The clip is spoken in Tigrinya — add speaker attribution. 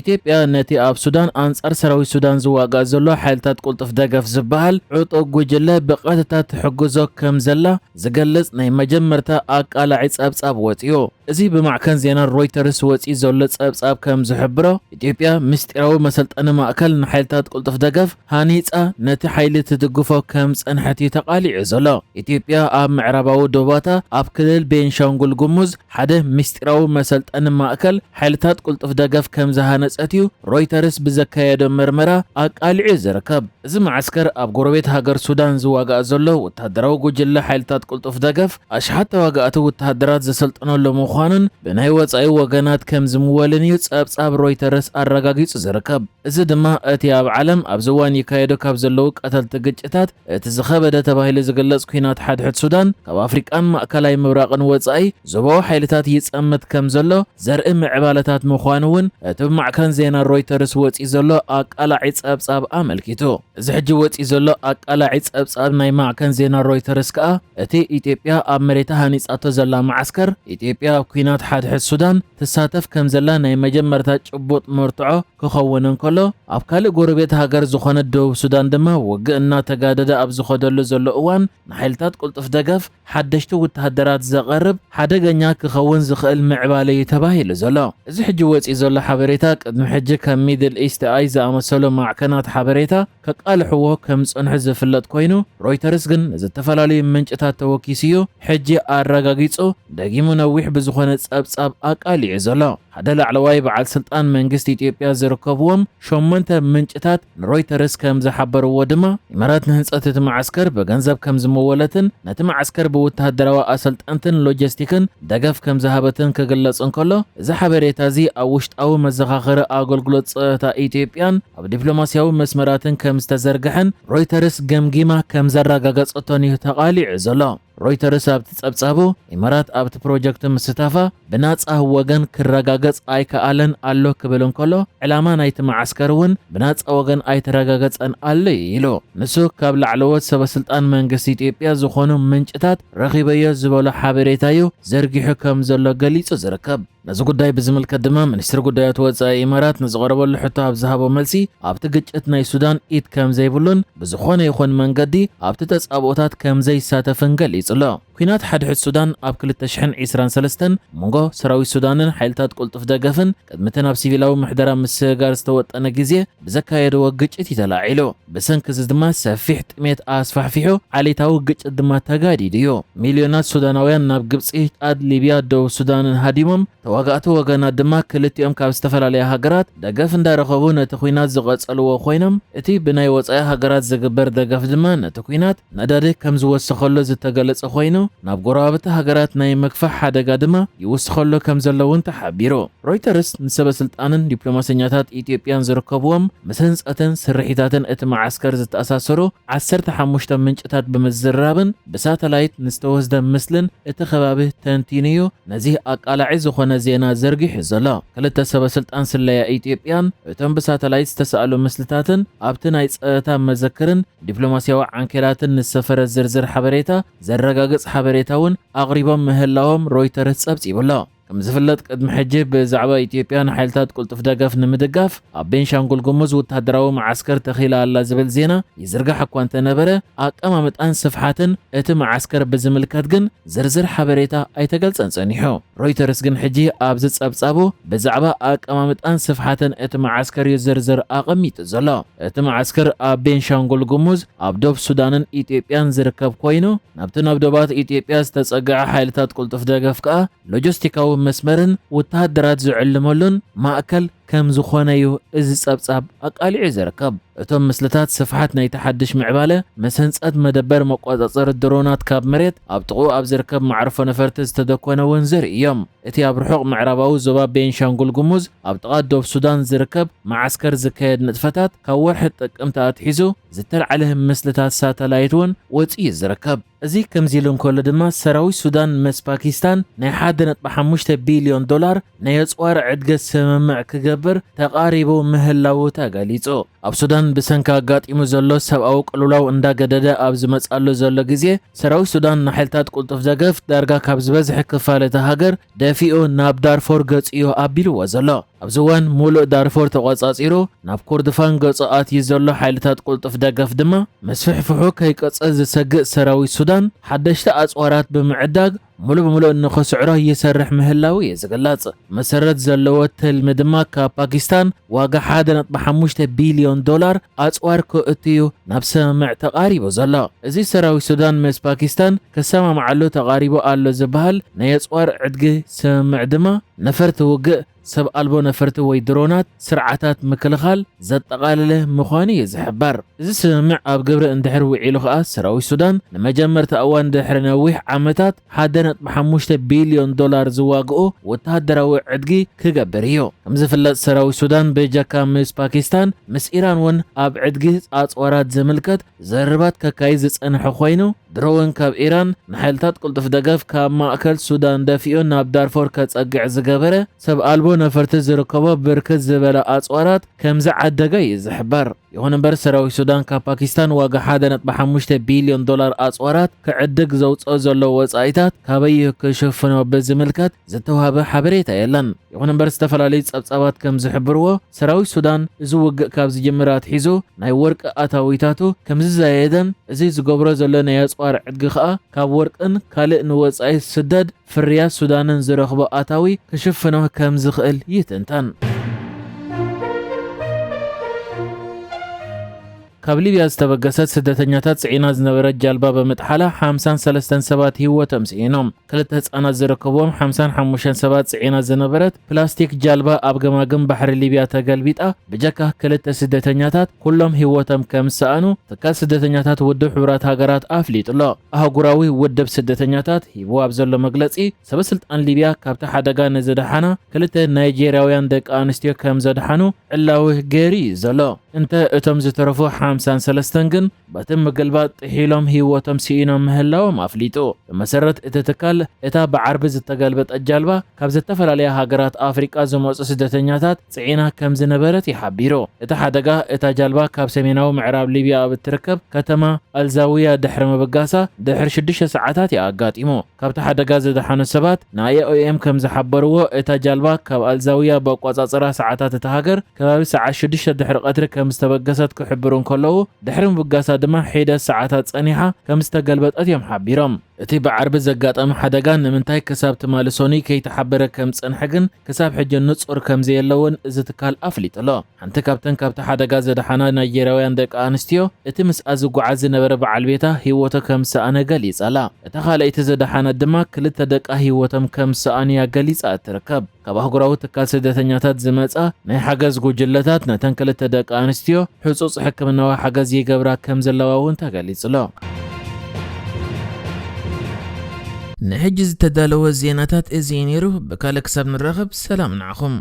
Speaker 1: ኢትዮጵያ ነቲ ኣብ ሱዳን ኣንጻር ሰራዊት ሱዳን ዝዋጋእ ዘሎ ሓይልታት ቁልጥፍ ደገፍ ዝበሃል ዕጡቕ ጉጅለ ብቐጥታ ትሕግዞ ከም ዘላ ዝገልጽ ናይ መጀመርታ ኣቃላዒ ጸብጻብ ወፂኡ። እዚ ብማዕከን ዜና ሮይተርስ ወፂኡ ዘሎ ጸብጻብ ከም ዝሕብሮ ኢትዮጵያ ምስጢራዊ መሰልጠኒ ማእከል ንሓይልታት ቁልጥፍ ደገፍ ሃኒጻ ነቲ ሓይሊ ትድግፎ ከም ጸንሐት እዩ ተቓሊዑ ዘሎ። ኢትዮጵያ ኣብ ምዕራባዊ ዶባታ ኣብ ክልል ቤንሻንጉል ጉሙዝ ሓደ ምስጢራዊ መሰልጠኒ ማእከል ሓይልታት ቁልጥፍ ደገፍ ከም ዝሃነጸት እዩ ሮይተርስ ብዘካየዶ ምርመራ ኣቃሊዑ ዝርከብ። እዚ ማዓስከር ኣብ ጎረቤት ሃገር ሱዳን ዝዋጋእ ዘሎ ወተሃደራዊ ጉጅለ ሓይልታት ቁልጥፍ ደገፍ ኣሽሓት ተዋጋእቲ ወተሃደራት ዘሰልጥነሉ ምዃኑን ብናይ ወጻኢ ወገናት ከም ዝምወልን እዩ ጸብጻብ ሮይተርስ ኣረጋጊጹ ዝርከብ። እዚ ድማ እቲ ኣብ ዓለም ኣብዚ እዋን ይካየዱ ካብ ዘለዉ ቀተልቲ ግጭታት እቲ ዝኸበደ ተባሂሉ ዝግለጽ ኩናት ሓድሕድ ሱዳን ካብ ኣፍሪቃን ማእከላይ ምብራቕን ወጻኢ ዞባዊ ሓይልታት ይጸምት ከም ዘሎ ዘርኢ ምዕባለታት ምዃኑ እውን እቲ ብማዕከን ዜና ሮይተርስ ወፂኡ ዘሎ ኣቃላዒ ጸብጻብ ኣመልኪቱ። እዚ ሕጂ ወፂኡ ዘሎ ኣቃላዒ ጸብጻብ ናይ ማዕከን ዜና ሮይተርስ ከዓ እቲ ኢትዮጵያ ኣብ መሬታ ሃኒጻቶ ዘላ ማዓስከር ኢትዮጵያ ኣብ ኩናት ሓድሕድ ሱዳን ትሳተፍ ከም ዘላ ናይ መጀመርታ ጭቡጥ መርትዖ ክኸውን እንከሎ ኣብ ካልእ ጎረቤት ሃገር ዝኾነ ደቡብ ሱዳን ድማ ውግእ እናተጋደደ ኣብ ዝኸደሉ ዘሎ እዋን ንሓይልታት ቁልጥፍ ደገፍ ሓደሽቲ ወተሃደራት ዘቐርብ ሓደገኛ ክኸውን ዝኽእል ምዕባለ እዩ ተባሂሉ ዘሎ። እዚ ሕጂ ወፂኡ ዘሎ ሓበሬታ ቅድሚ ሕጂ ከም ሚድል ኢስት ኣይ ዝኣመሰሉ ማዕከናት ሓበሬታ ከቃልሕዎ ከም ጽንሑ ዝፍለጥ ኮይኑ ሮይተርስ ግን ዝተፈላለዩ ምንጭታት ተወኪሱ እዩ ሕጂ ኣረጋጊጹ ደጊሙ ነዊሕ ብዝኾነ ጸብጻብ ኣቃሊዑ ዘሎ። ሓደ ላዕለዋይ በዓል ስልጣን መንግስቲ ኢትዮጵያ ዝርከብዎም 8 ምንጭታት ንሮይተርስ ከም ዝሓበርዎ ድማ ኢማራት ንህንጸት እቲ ማዓስከር ብገንዘብ ከም ዝመወለትን ነቲ ማዓስከር ብወተሃደራዊ ኣሰልጠንትን ሎጂስቲክን ደገፍ ከም ዝሃበትን ክግለጽ እንከሎ እዚ ሓበሬታ እዚ ኣብ ውሽጣዊ መዘኻኸሪ ኣገልግሎት ጸጥታ ኢትዮጵያን ኣብ ዲፕሎማስያዊ መስመራትን ከም ዝተዘርግሐን ሮይተርስ ገምጊማ ከም ዘረጋገጸቶን እዩ ተቓሊዑ ዘሎ። ሮይተርስ ኣብቲ ጸብጻቡ ኢማራት ኣብቲ ፕሮጀክት ምስታፋ ብናጻ ወገን ክረጋገጽ ኣይከኣለን ኣሎ ክብል እንከሎ ዕላማ ናይቲ ማዓስከር እውን ብናጻ ወገን ኣይተረጋገጸን ኣሎ ኢሉ ንሱ ካብ ላዕለዎት ሰበስልጣን መንግስቲ ኢትዮጵያ ዝኾኑ ምንጭታት ረኺበዮ ዝበሎ ሓበሬታ እዩ ዘርጊሑ ከም ዘሎ ገሊጹ ዝርከብ። ነዚ ጉዳይ ብዝምልከት ድማ ሚኒስትሪ ጉዳያት ወጻኢ ኢማራት ንዝቐረበሉ ሕቶ ኣብ ዝሃቦ መልሲ ኣብቲ ግጭት ናይ ሱዳን ኢድ ከም ዘይብሉን ብዝኾነ ይኹን መንገዲ ኣብቲ ተጻብኦታት ከም ዘይሳተፍን ገሊጹ ኣሎ። ኩናት ሓድሕድ ሱዳን ኣብ 2023 መንጎ ሰራዊት ሱዳንን ሓይልታት ቁልጥፍ ደገፍን ቅድሚትን ኣብ ሲቪላዊ ምሕደራ ምስጋር ዝተወጠነ ግዜ ብዘካየደዎ ግጭት ይተላዒሉ። ብሰንኪ እዚ ድማ ሰፊሕ ጥሜት ኣስፋሕፊሑ ዓሌታዊ ግጭት ድማ ተጋዲዱ እዩ። ሚልዮናት ሱዳናውያን ናብ ግብፂ፣ ጫድ፣ ሊብያ፣ ደቡብ ሱዳንን ሃዲሞም ተዋጋእቲ ወገናት ድማ ክልቲኦም ካብ ዝተፈላለየ ሃገራት ደገፍ እንዳረኸቡ ነቲ ኩናት ዝቐጸልዎ ኮይኖም እቲ ብናይ ወጻኢ ሃገራት ዝግበር ደገፍ ድማ ነቲ ኩናት ነዳዲ ከም ዝወሰኸሉ ዝተገለጸ ኮይኑ ናብ ጎረባብቲ ሃገራት ናይ መክፋሕ ሓደጋ ድማ ይውስኸሉ ከም ዘለውን ተሓቢሩ። ሮይተርስ ንሰበስልጣንን ዲፕሎማሰኛታት ኢትዮጵያን ዝርከብዎም ምስ ህንጸትን ስርሒታትን እቲ ማዓስከር ዝተኣሳሰሩ 15 ምንጭታት ብምዝራብን ብሳተላይት ንዝተወስደ ምስልን እቲ ከባቢ ተንቲንዩ ነዚ ኣቃላዒ ዝኾነ ዜና ዘርጊሑ ዘሎ። ክልተ ሰበስልጣን ስለያ ኢትዮጵያን እቶም ብሳተላይት ዝተሰኣሉ ምስልታትን ኣብቲ ናይ ጸጥታ መዘክርን ዲፕሎማስያዊ ዓንኬላትን ንሰፈረ ዝርዝር ሓበሬታ ዘረጋግጽ ሓበሬታ እውን ኣቕሪቦም ምህላዎም ሮይተርስ ጸብጺቡሎ። ከም ዝፍለጥ ቅድሚ ሕጂ ብዛዕባ ኢትዮጵያ ንሓይልታት ቁልጥፍ ደገፍ ንምድጋፍ ኣብ ቤንሻንጉል ጉሙዝ ወተሃደራዊ ማዓስከር ተኺላ ኣላ ዝብል ዜና ይዝርጋሕ እኳ እንተነበረ ኣቀማምጣን ስፍሓትን እቲ ማዓስከር ብዝምልከት ግን ዝርዝር ሓበሬታ ኣይተገልጸን ጸኒሑ። ሮይተርስ ግን ሕጂ ኣብዚ ጸብጻቡ ብዛዕባ ኣቀማምጣን ስፍሓትን እቲ ማዓስከር ዝርዝር ኣቐሚጡ ዘሎ። እቲ ማዓስከር ኣብ ቤንሻንጉል ጉሙዝ ኣብ ዶብ ሱዳንን ኢትዮጵያን ዝርከብ ኮይኑ ናብቲ ናብ ዶባት ኢትዮጵያ ዝተጸግዐ ሓይልታት ቁልጥፍ ደገፍ ከዓ ሎጂስቲካዊ መስመርን ወተሃደራት ዝዕልመሉን ማእከል ከም ዝኾነ እዩ እዚ ጸብጻብ ኣቃሊዑ ዝርከብ። እቶም ምስልታት ስፍሓት ናይ ተሓድሽ ምዕባለ ምስ ህንጸት መደበር መቆጻጸሪ ድሮናት ካብ መሬት ኣብ ጥቑ ኣብ ዝርከብ ማዕርፎ ነፈርቲ ዝተደኮነ እውን ዘርኢ እዮም። እቲ ኣብ ርሑቕ ምዕራባዊ ዞባ ቤንሻንጉል ጉሙዝ ኣብ ጥቓ ዶብ ሱዳን ዝርከብ ማዓስከር ዝካየድ ንጥፈታት ካብ ወርሒ ጥቅምቲ ኣትሒዙ ዝተልዓለ ምስልታት ሳተላይት እውን ወፂኡ ዝርከብ። እዚ ከምዚ ኢሉ እንከሎ ድማ ሰራዊት ሱዳን ምስ ፓኪስታን ናይ 1.5 ቢልዮን ዶላር ናይ ኣጽዋር ዕድገት ስምምዕ ክገብር ተቓሪቡ ምህላው ተገሊጹ። ኣብ ሱዳን ብሰንኪ ኣጋጢሙ ዘሎ ሰብኣዊ ቅልውላው እንዳገደደ ኣብ ዝመጻሉ ዘሎ ግዜ ሰራዊት ሱዳን ንሓይልታት ቁልጥፍ ደገፍ ዳርጋ ካብ ዝበዝሐ ክፋል እቲ ሃገር ደፊኡ ናብ ዳርፎር ገጽዮ ኣቢልዎ ዘሎ። أبزوان مولو دارفور تقاصيرو ناب كردفان قصات يزلو حالتات قلطف دقف دما مسفح فحوك هيك أصز سقق سراوي السودان حدشت أصوارات بمعداق مولو بمولو انو خسعره يسرح مهلاوي يزقلاص مسرت زلوت المدما كباكستان واقع حادنت بحموشت بليون دولار أصوار كأتيو نفس مع تقاريبو زلا ازي سراوي السودان مس باكستان كسما معلو تقاريبو آلو زبهل نيصوار عدقي سمع دما نفرت وقع سب ألبو نفرت ويدرونات سرعتات مكلخال زد تقالله مخاني يزحبر إذا سمع أب قبر اندحر وعيلو خاص سراوي السودان لما جمرت أوان دحر نويح عامتات حادنت بحموشت بليون دولار زواقو وتهدروا عدقي كقبريو كمز فلت سراوي السودان بيجاكا مس باكستان مس إيران ون أب عدقي أصورات زملكت زربات كايزز أنحو خوينو درون كاب إيران نحلتات قلت فدقف كاب ماكل سودان دافئو ناب دارفور كاتسقع زقبره سب ألبو نفرت زركبه بركز زبلا أصوارات كمز عدقاي يزحبر يهون بر سراوي السودان كباكستان واقع حادنت بحموشت بليون دولار أصوارات كعدق زوت أزلو وصايتات كابيه كشفنو بزملكات زتوهاب حبريتا يلن يهون بر استفلاليت أبصابات كمز حبروا سراوي السودان زوق كابز جمرات حيزو ناي ورق أتاويتاتو كمز زايدن زي زقبرو زلو نياز وار عدق خاء كاب ورقن كالئ نوصاي سدد فريات سودانن زرخبو أتاوي كشفنو كمز خيل يتنتن ካብ ሊብያ ዝተበገሰት ስደተኛታት ጽዒና ዝነበረት ጃልባ በመጥሓላ 53 ሰባት ህይወቶም ሲኢኖም ክልተ ህጻናት ዝርከብዎም 55 ሰባት ጽዒና ዝነበረት ፕላስቲክ ጃልባ ኣብ ገማግም ባሕሪ ሊብያ ተገልቢጣ ብጀካ ክልተ ስደተኛታት ኩሎም ህይወቶም ከም ሰኣኑ ትካል ስደተኛታት ውድብ ሕብራት ሃገራት ኣፍሊጡሎ ኣህጉራዊ ውድብ ስደተኛታት ሂቡ ኣብ ዘሎ መግለጺ ሰበስልጣን ሊብያ ካብቲ ሓደጋ ንዝደሓና ክልተ ናይጄርያውያን ደቂ ኣንስትዮ ከም ዘድሓኑ ዕላዊ ገይሩ ዘሎ እንተ እቶም ዝተረፉ 53 ግን በትም መገልባጥ ሒሎም ህይወቶም ሲኢኖም ምህላዎም ኣፍሊጡ በመሰረት እቲ ትካል እታ ብዓርቢ ዝተገልበጠ ጃልባ ካብ ዝተፈላለያ ሃገራት ኣፍሪቃ ዝመጹ ስደተኛታት ጽዒና ከም ዝነበረት ይሓቢሩ እቲ ሓደጋ እታ ጃልባ ካብ ሰሜናዊ ምዕራብ ሊብያ ብትርከብ ከተማ ኣልዛዊያ ድሕሪ ምብጋሳ ድሕሪ 6 ሰዓታት ይኣጋጢሙ ካብቲ ሓደጋ ዝደሓኑ ሰባት ንኣይኦኤም ከም ዝሓበርዎ እታ ጃልባ ካብ ኣልዛዊያ ብኣቋጻጽራ ሰዓታት እቲ ሃገር ከባቢ ሰዓት 6 ድሕሪ ቀትሪ ከም ዝተበገሰት ክሕብሩ እንከለዉ ድሕሪ ምብጋሳ ድማ ሒደ ሰዓታት ጸኒሓ ከም ዝተገልበጠት እዮም ሓቢሮም እቲ ብዓርቢ ዘጋጠመ ሓደጋ ንምንታይ ክሳብ ትማሊ ሶኒ ከይተሓበረ ከም ጽንሐ ግን ክሳብ ሕጂ ንጹር ከም ዘየለውን እዚ ትካል ኣፍሊጡሎ ሓንቲ ካብተን ካብቲ ሓደጋ ዘደሓና ናይጄርያውያን ደቂ ኣንስትዮ እቲ ምስኣ ዝጓዓዝ ዝነበረ በዓል ቤታ ህይወቶ ከም ሰኣነ ገሊጻላ እታ ካልአይቲ ዘደሓነት ድማ ክልተ ደቃ ህይወቶም ከም ሰኣንያ ገሊጻ እትርከብ ካብ ኣህጉራዊ ትካል ስደተኛታት ዝመጻ ናይ ሓገዝ ጉጅለታት ነተን ክልተ ደቂ ኣንስትዮ ሕጹጽ ሕክምናዊ ሓገዝ ይገብራ ከም ዘለዋ እውን ተገሊጹሎ نحجز تدالو الزيناتات ازينيرو بكالك سب نرغب سلام نعخم